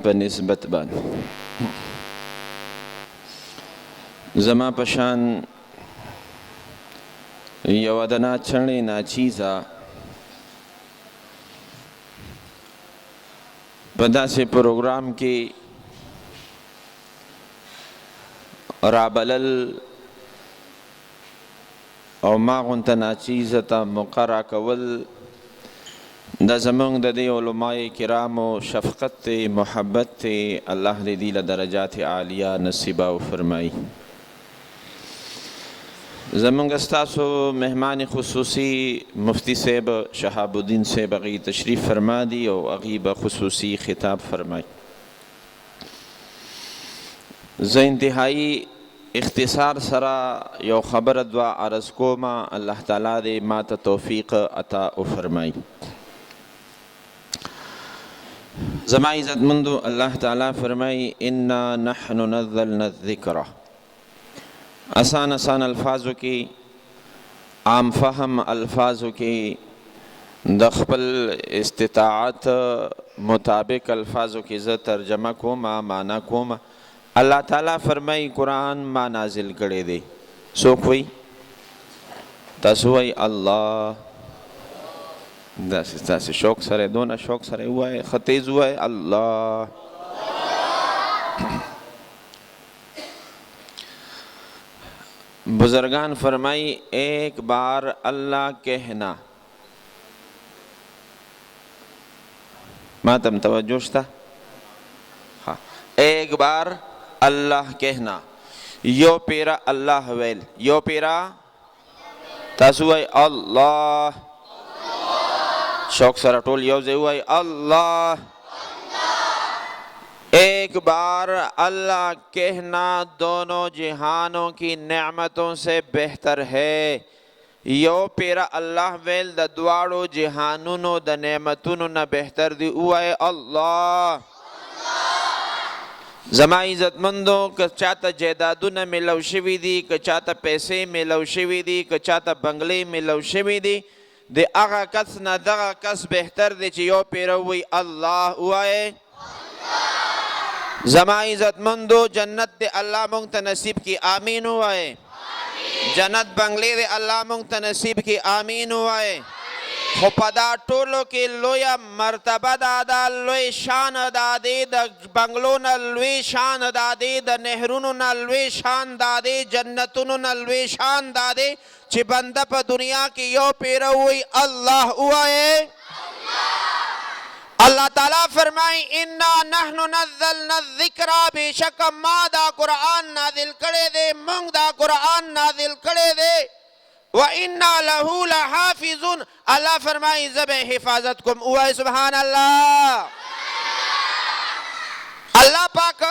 په نسبت باندې زما پشان یو د ناچڼې ناچیزه په داسې پروګرام کې رابلل او ما غونته ناچیزه ته مقرره کول دا زمونږ د دې علماء کرامو شفقت ته محبت ته الله دې دې له درجات عالیه نصیبه او فرمایي. زمونږ ستاسو مهمان خصوصي مفتی صاحب شهاب الدین صاحب هغې تشریف فرما دي او هغې به خصوصي خطاب فرمایي. زه انتهایی اختصار سره یو خبره دوه عرض کومه، الله تعالی دې ما ته توفیق عطا وفرمایي. زما عزتمندو الله تعالی فرمائی انا نحن نزلنا الذکر، آسان آسان الفاظو کی عام فهم الفاظو کی د خپل استطاعت مطابق الفاظو کی زه ترجمه کوم معنا کوم. الله تعالی فرمائی قرآن ما نازل کړی دی. څوک وایي؟ تاسو وایي الله. داسې شوق سره دونه شوق سره ووایه، ښه تیز ووایه الله. بزرگان فرمائی ایک بار اللہ کہنا. ماتم توجہ شتا؟ ہاں، ایک بار اللہ کہنا. یو پیرا اللہ ویل، یو پیرا تاسو وای اللہ. شوق سره ټول یو ځای وای اللہ. ایک بار اللہ کہنا دونوں جہانوں کی نعمتوں سے بہتر ہے. یو پیرا اللہ ویل د دواړو جهانونو د نعمتونو نه بهتر دی. وای اللہ. زما عزتمندو که چاته جیدادونه ملو شوي دي، که چاته پیسې ملو شوي دي، که چاته بنگلې ملو شوي دي، د هغه کس نه دغه کس بهتر دی چې یو پیره وی الله ووایې. زما عزتمندو جنت دی الله مونږ ته نصیب کی، آمین ووایې. جنت بنگلې دی الله مونږ ته نصیب کی، آمین ووایې. خو په دا ټولو کې لویه مرتبه دا ده، لوی شان دا دی، د بنگلو نه لوی شان دا دی، د نهرونو نه لوی شان دا دی، جنتونو نه لوی شان دا دی چې بنده په دنیا کې یو پیره وی الله ووایې. اللہ تعالیٰ فرمائی انا نحن نزلنا الذکر، بشک ما دا قرآن نازل کړی دی، مونږ دا قرآن نازل کړی دی. وَإِنَّا لَهُ لَحَافِظُونَ، اللہ فرمائی زب حفاظت کم. اوائے سبحان اللہ. اللہ پاک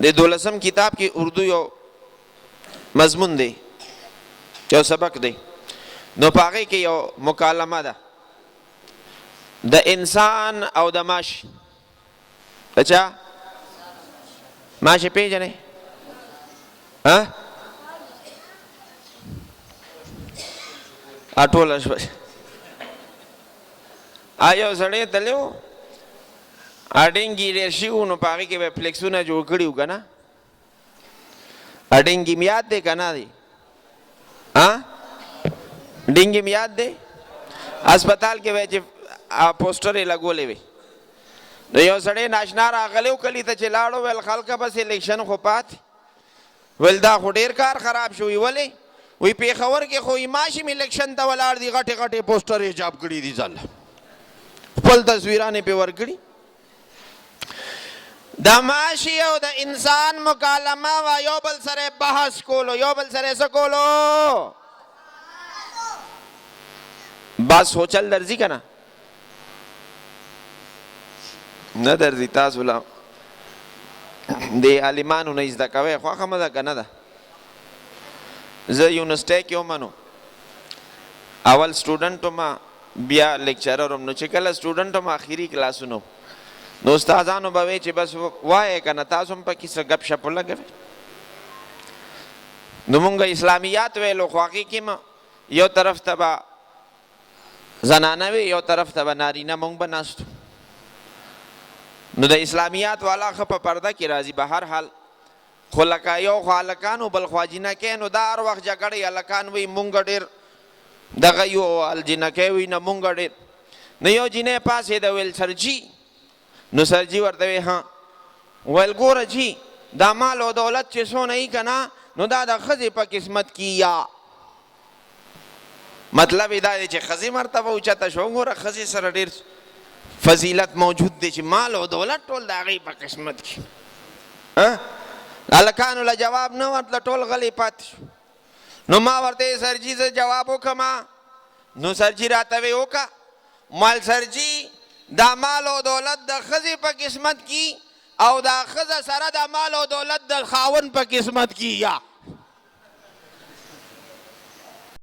دے 12 کتاب کی اردو یو مضمون دی، یو سبق دی، نو پاگئی کی یو مکالمه ده د انسان او د ماشی. اچھا ماشی پیجنے اټوله شپه یو سړی تللی و، اډینګي ډېر شوي وو، نو په هغې کې به فلیکسونه جوړ کړي وو که نه. اډینګي م یاد دی که نه دی؟ ډینګي م یاد دی؟ اسپتال کې به چې پوسټر یې لګولې وې، نو یو سړی ناشنا راغلی و کلي ته چې لاړو، ویل خلکه بس الیکشن خو پاتې، ویل دا خو ډېر کار خراب شوی. ولې؟ وی پېښور کې خو ماشیم الیکشن ته ولاړ دي، غټې غټې پوسټر یې چاپ کړي دي، ځل خپل تصویران یې پې ورکړي. د ماشي او د انسان مکالمه وه، یو بل سره بحث کولو، یو بل سره څه کولو؟ بس سوچل درځي که نه؟ نه درځي. تاسو له د عالمانو نه زده کوئ، خوښه مه ده که نه ده؟ زه یونیورسټۍ کې وم نو اول سټوډنټ وم، بیا لیکچرر وم. نو چې کله سټوډنټ وم آخري کلاسونو، نو استادانو به وایي چې بس وایې که نه، تاسو هم پکې څه ګپ شپ ولګوئ. نو مونږ اسلامیات ویلو، خو هغې کې یو طرف ته به زنانه وي یو طرف ته به نارینه مونږ به ناستو نو د اسلامیات والا خو په پرده کې راځي. به هر حال خو لکه یو خو هلکانو بل خوا جینکۍ، نو دا هر وخت جګړې هلکان وایي مونږ ډېر دغه یو، جینکۍ وایي نه مونږ ډېر. نو یو جینۍ پاڅېده ویل سرجي، نو سرجي ورته وی ها، ویل ګوره جي دا مال او دولت چې څونه یي که نه، نو دا د ښځې په قسمت کې یا. مطلب یې دا دی چې ښځې مرتبه اوچته شوه. ګوره ښځې سره ډېر فضیلت موجود دی چې مال او دولت ټول د هغې په قسمت کې. هلکانو له جواب نه ورتله، ټول غلی پاتې شو. نو ما ورته سرجي زه جواب وکړم. نو سرجي راته وی وکړه مال سرجي دا مال او دولت د ښځې په قسمت کې او دا ښځه سره د مال او دولت د خاوند په قسمت کې یا.